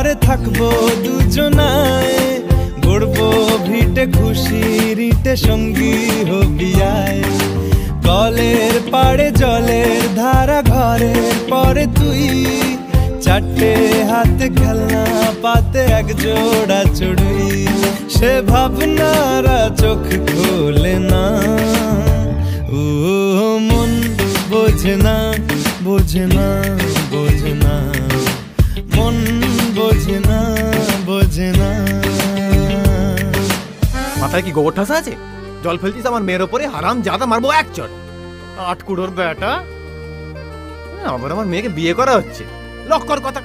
ঘরে থাকবো দুজনায়, গড়বো ভিটে খুশির ইটে সঙ্গী হবি আয়। কলের পাড়ে জলের ধারা ঘরের পরে তুই, চারটে হাতে খেলনা পাতে এক জোড়া চড়ুই। সে ভাবনারা চোখ খোলে না, ও মন বোঝে না, বোঝে না, বোঝে না, মন বোঝে না, বোঝে না। মাথায় কি গোবর ঠাসা আছে? জল ফেলতিস আমার মেয়ের ওপরে, হারাম জাদা, মারবো এক চট। আট কুড়োর বেটা, আবার আমার মেয়েকে বিয়ে করা হচ্ছে, লক্কর কথা।